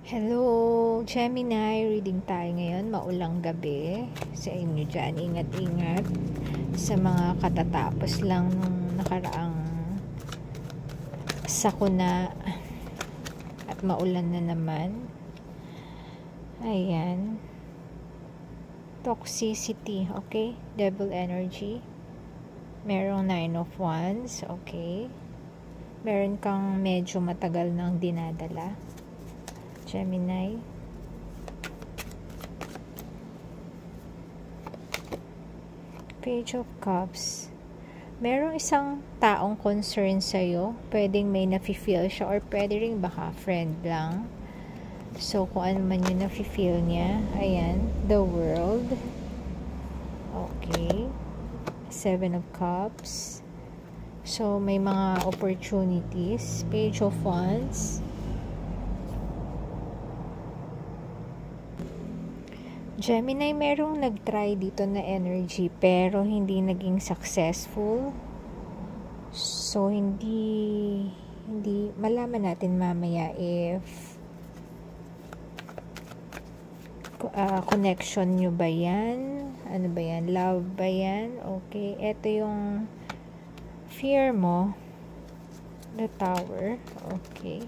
Hello, Gemini. Reading tayo ngayon. Maulang gabi sa inyo dyan. Ingat-ingat sa mga katatapos lang nung nakaraang sakuna at maulan na naman. Ayan. Toxicity, okay? Devil energy. Merong 9 of Wands, okay? Meron kang medyo matagal nang dinadala. Gemini. Page of Cups. Merong isang taong concern sa'yo. Pwedeng may nafe-feel siya or pwede rin baka friend lang. So, kung ano man yung nafe-feel niya. Ayan. The World. Okay. 7 of Cups. So, may mga opportunities. Page of Wands. Gemini, merong nag-try dito na energy pero hindi naging successful. So, hindi malaman natin mamaya if connection nyo ba yan? Ano ba yan? Love ba yan? Okay. Ito yung fear mo. The Tower. Okay.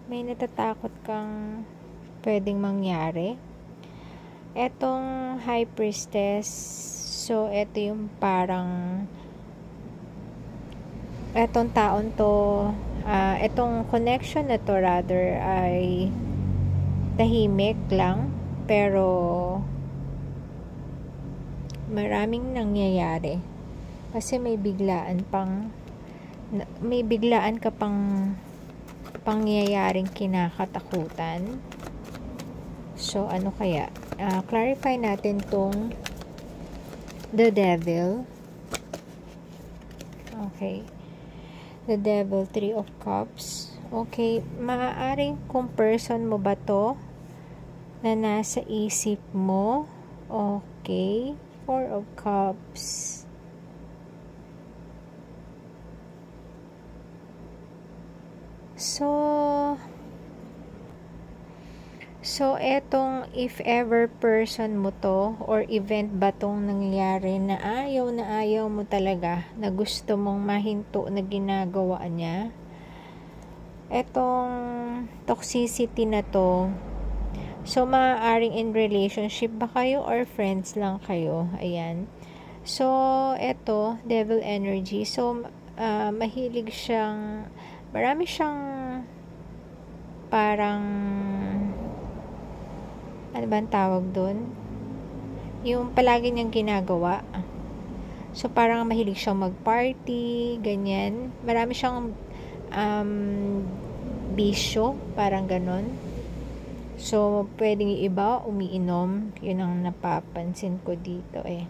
May natatakot kang pwedeng mangyari. Etong High Priestess, so ito yung parang etong taon to, etong connection na to rather ay tahimik lang, pero maraming nangyayari. Kasi may biglaan ka pang pangyayaring kinakatakutan. So, ano kaya? Clarify natin tong The Devil. Okay. The Devil, 3 of Cups. Okay. Maaaring kung person mo ba to na nasa isip mo. Okay. 4 of Cups. So, etong if ever person mo to or event ba tong nangyayari na ayaw mo talaga, na gusto mong mahinto na ginagawa niya, etong toxicity na to, so maaaring in relationship ba kayo or friends lang kayo, ayan. So, eto, devil energy, so mahilig siyang, marami siyang parang ano ba ang tawag doon? Yung palagi niyang ginagawa. So, parang mahilig siyang mag-party, ganyan. Marami siyang bisyo, parang ganon. So, pwedeng iba, umiinom. Yun ang napapansin ko dito eh.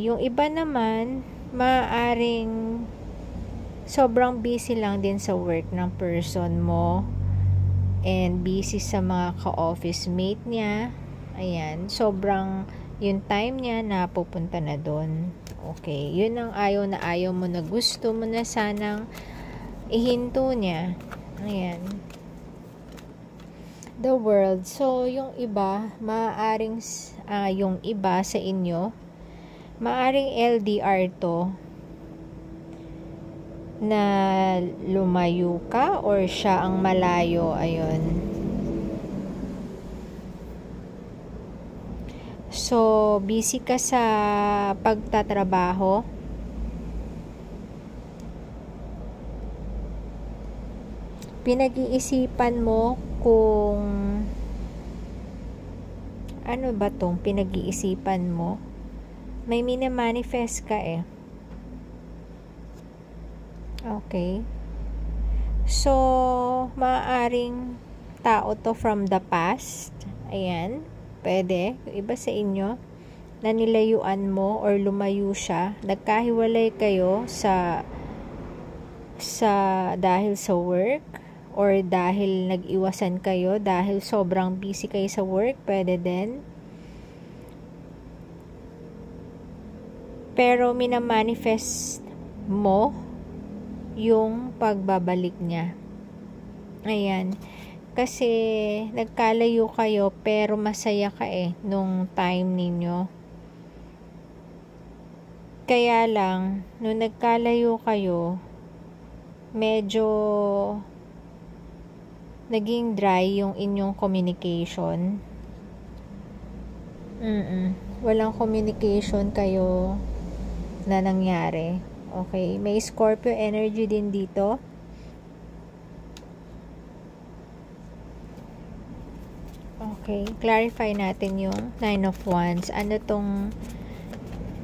Yung iba naman, maaaring sobrang busy lang din sa work ng person mo. And busy sa mga ka-office mate niya. Ayan. Sobrang yung time niya na pupunta na doon. Okay. Yun ang ayaw na ayaw mo na gusto mo na sanang ihinto niya. Ayan. The World. So, yung iba, maaaring yung iba sa inyo, maaaring LDR to, na lumayo ka or siya ang malayo, ayun. So, busy ka sa pagtatrabaho. Pinag-iisipan mo kung ano ba tong pinag-iisipan mo. May mina-manifest ka eh. Okay. So, maaaring tao to from the past. Ayan. Pwede. Yung iba sa inyo, na nilayuan mo or lumayo siya. Nagkahiwalay kayo dahil sa work or dahil nag-iwasan kayo dahil sobrang busy kayo sa work. Pwede din. Pero minamanifest mo yung pagbabalik niya. Ayan. Kasi nagkalayo kayo pero masaya ka nung time ninyo. Kaya lang, nung nagkalayo kayo, medyo naging dry yung inyong communication. Walang communication kayo na nangyari. Okay, may Scorpio energy din dito. Okay, clarify natin yung Nine of Wands. Ano tong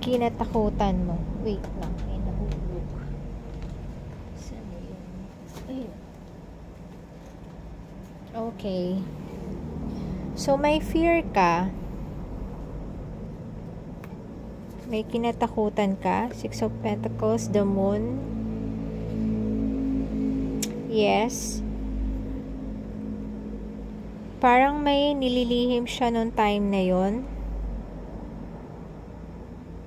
kinatakutan mo? Wait lang, may nahulog. Saan yun? Ayun. Okay. So, may fear ka. May kinatakutan ka. Six of Pentacles, the Moon. Yes. Parang may nililihim siya nung time na yon.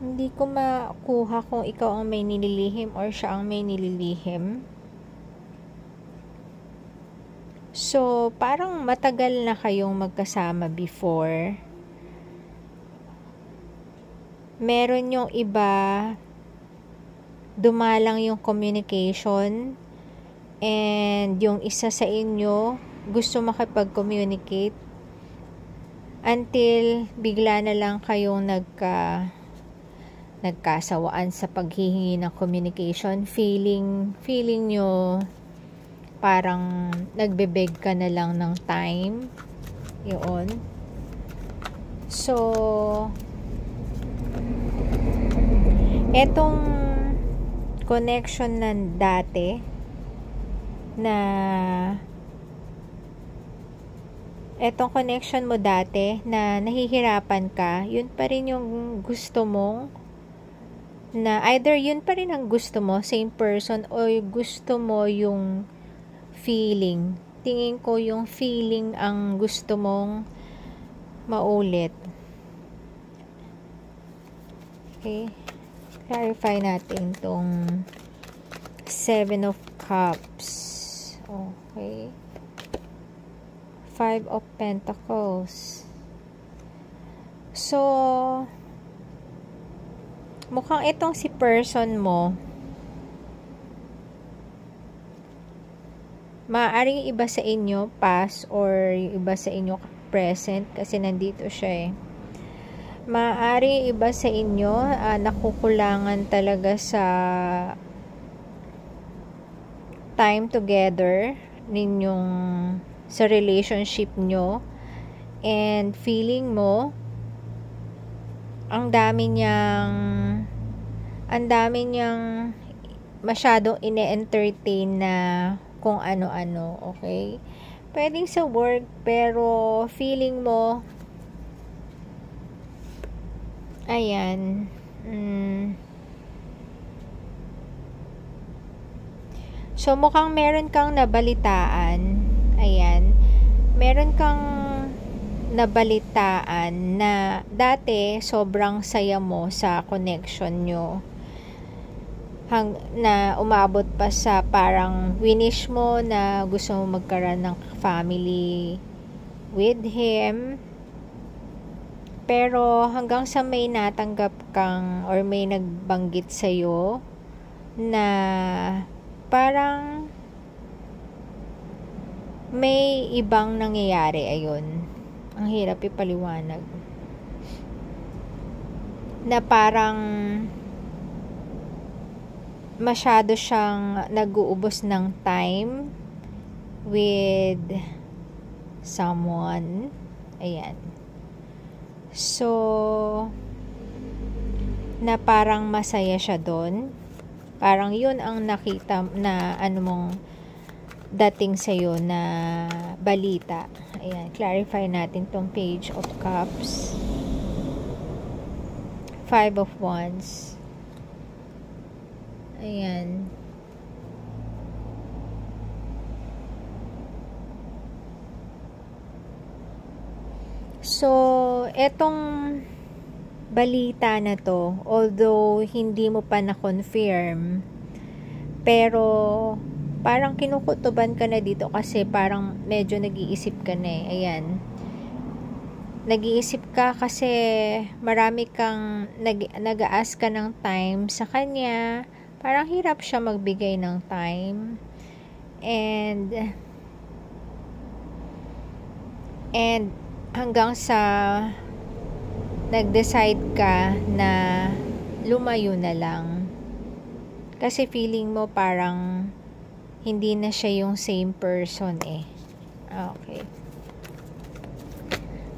Hindi ko makuha kung ikaw ang may nililihim or siya ang may nililihim. So, parang matagal na kayong magkasama before. Meron yung iba, dumalang yung communication, and yung isa sa inyo gusto makipag-communicate until bigla na lang kayong nagkasawaan sa paghihingi ng communication. Feeling nyo parang nagbebeg ka na lang ng time. Yun. So, etong connection na dati na etong connection mo dati na nahihirapan ka, yun pa rin yung gusto mong na either yun pa rin ang gusto mo, same person, o gusto mo yung feeling. Tingin ko yung feeling ang gusto mong maulit. Okay. Clarify natin tong Seven of Cups. Okay. Five of Pentacles. So, mukhang itong si person mo, maaaring iba sa inyo, past, or iba sa inyo, present, kasi nandito siya maaaring iba sa inyo, nakukulangan talaga sa time together ninyong sa relationship nyo, and feeling mo ang dami niyang masyadong ine-entertain na kung ano-ano. Okay, pwedeng sa work, pero feeling mo ayan, so mukhang meron kang nabalitaan. Ayan, meron kang nabalitaan na dati sobrang saya mo sa connection nyo, na umabot pa sa parang winish mo na gusto mo magkaroon ng family with him, pero hanggang sa may natanggap kang or may nagbanggit sa'yo na parang may ibang nangyayari. Ayun, ang hirap ipaliwanag, na parang masyado siyang nag-uubos ng time with someone. Ayan. So, na parang masaya siya doon. Parang yun ang nakita na ano mong dating sa'yo na balita. Ayan, clarify natin tong Page of Cups. Five of Wands. Ayan. So, etong balita na to, although hindi mo pa na-confirm, pero parang kinukutuban ka na dito kasi parang medyo nag-iisip ka na eh. Ayan. Nag-iisip ka kasi marami kang nag-a-ask ka ng time sa kanya. Parang hirap siya magbigay ng time. And hanggang sa nag-decide ka na lumayo na lang. Kasi feeling mo parang hindi na siya yung same person eh. Okay.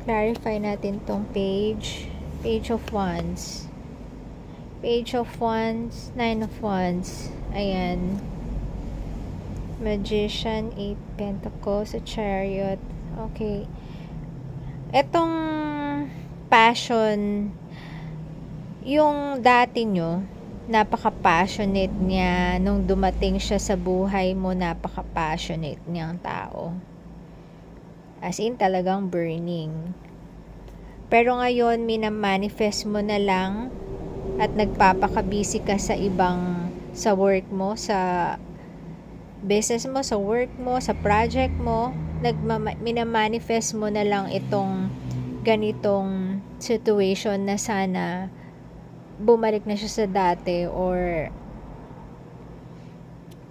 Clarify natin tong page. Page of Wands. Page of Wands, Nine of Wands. Ayan. Magician, 8 Pentacles, a Chariot. Okay. Etong passion, yung dati nyo, napaka-passionate niya. Nung dumating siya sa buhay mo, napaka-passionate niyang tao. As in, talagang burning. Pero ngayon, minamanifest mo na lang at nagpapakabisi ka sa ibang, sa work mo, sa business mo, sa work mo, sa project mo. Minamanifest mo na lang itong ganitong situation na sana bumalik na siya sa dati or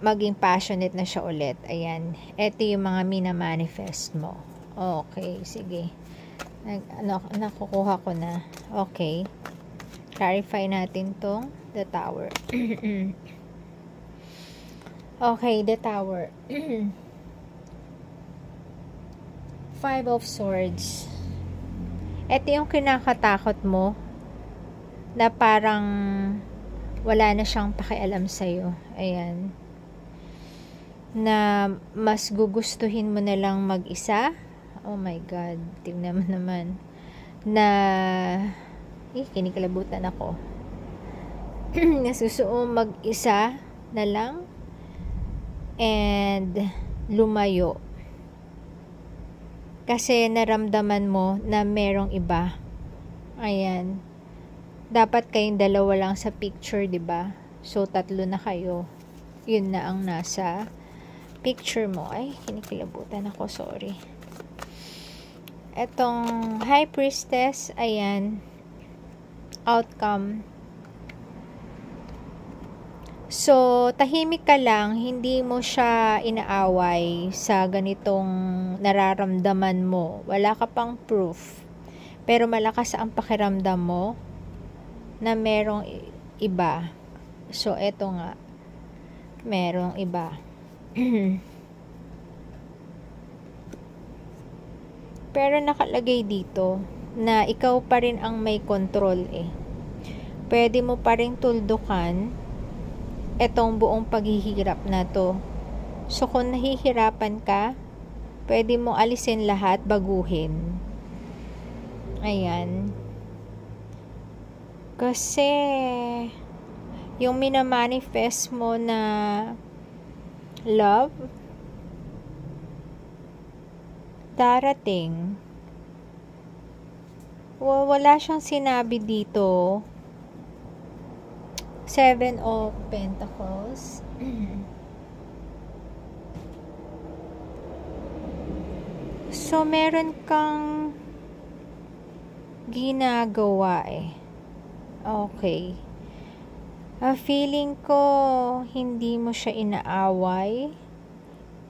maging passionate na siya ulit. Ayan. Ito yung mga minamanifest mo. Okay, sige. Nakukuha ko na. Okay. Clarify natin tong the Tower. Okay, the Tower. Five of Swords. Ito yung kinakatakot mo na parang wala na siyang pakialam sa'yo. Ayan. Na mas gugustuhin mo na lang mag-isa. Oh my God, tingnan mo naman na kinikalabutan ako. Nasusuo mag-isa na lang and lumayo kasi naramdaman mo na merong iba. Ayan, dapat kayong dalawa lang sa picture, 'di ba? So tatlo na kayo, yun na ang nasa picture mo. Ay, kinikilabutan ako, sorry. Etong High Priestess, ayan, outcome. So, tahimik ka lang, hindi mo siya inaaway sa ganitong nararamdaman mo. Wala ka pang proof. Pero malakas ang pakiramdam mo na merong iba. So, eto nga, merong iba. Pero nakalagay dito na ikaw pa rin ang may control eh. Pwede mo pa rin tuldukan etong buong paghihirap na to. So kung nahihirapan ka, pwede mo alisin lahat, baguhin. Ayan. Kasi yung minamanifest mo na love, darating. Wala siyang sinabi dito. Seven of Pentacles. So, meron kang ginagawa eh. Okay. Feeling ko, hindi mo siya inaaway.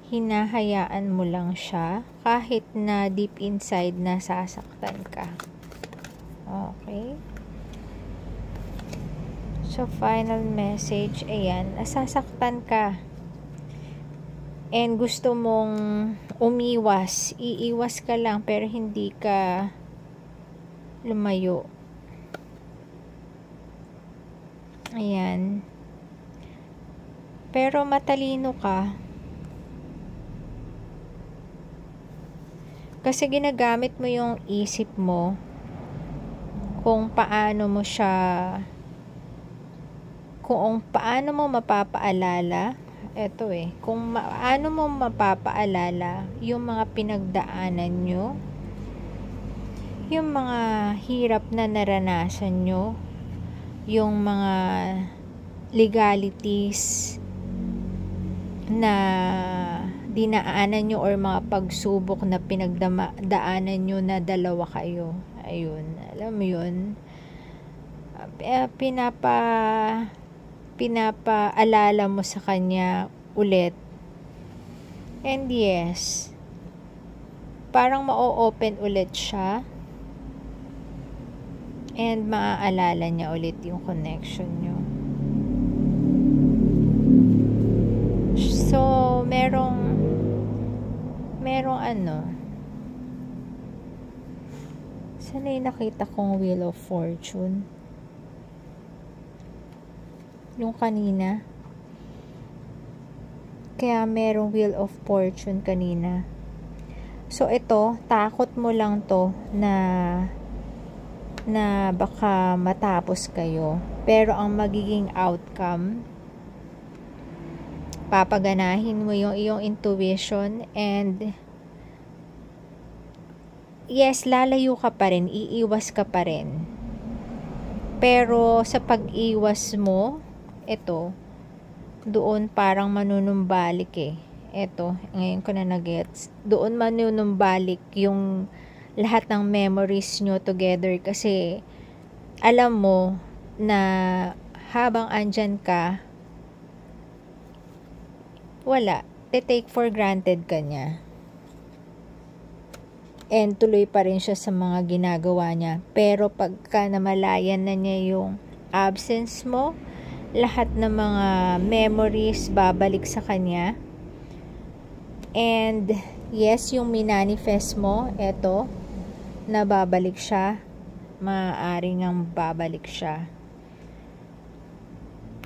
Hinahayaan mo lang siya kahit na deep inside nasasaktan ka. Okay. So, final message, ayan, nasasaktan ka. And gusto mong umiwas. Iiwas ka lang pero hindi ka lumayo. Ayan. Pero matalino ka. Kasi ginagamit mo yung isip mo kung paano mo siya, kung paano mo mapapaalala, eto eh, kung paano mo mapapaalala yung mga pinagdaanan nyo, yung mga hirap na naranasan nyo, yung mga legalities, na dinaanan nyo or mga pagsubok na pinagdaanan nyo na dalawa kayo. Ayun, alam mo yun, pinapaalala mo sa kanya ulit. And yes, parang ma-open ulit siya and maaalala niya ulit yung connection nyo. So, merong sana yung nakita kong Wheel of Fortune. Yung kanina. Kaya merong Wheel of Fortune kanina. So, ito, takot mo lang to na baka matapos kayo. Pero ang magiging outcome, papaganahin mo yung iyong intuition and yes, lalayo ka pa rin, iiwas ka pa rin. Pero sa pag-iwas mo, ito, doon parang manunumbalik eh. Ito, ngayon ko na nagets. Doon manunumbalik yung lahat ng memories nyo together kasi alam mo na habang andyan ka, wala, take for granted ka niya. And tuloy pa rin siya sa mga ginagawa niya. Pero pagka namalayan na niya yung absence mo, lahat ng mga memories babalik sa kanya. And yes, yung minanifest mo, eto, na babalik siya. Maaaring ang babalik siya.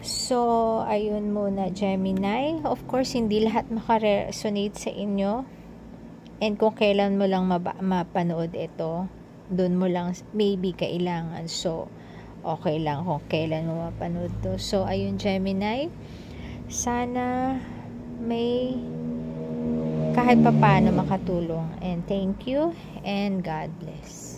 So, ayun muna, Gemini. Of course, hindi lahat makaresonate sa inyo. And kung kailan mo lang mapanood ito, dun mo lang maybe kailangan. So, okay lang kung kailan mo mapanood to. So, ayun, Gemini. Sana may kahit papaano makatulong. And thank you and God bless.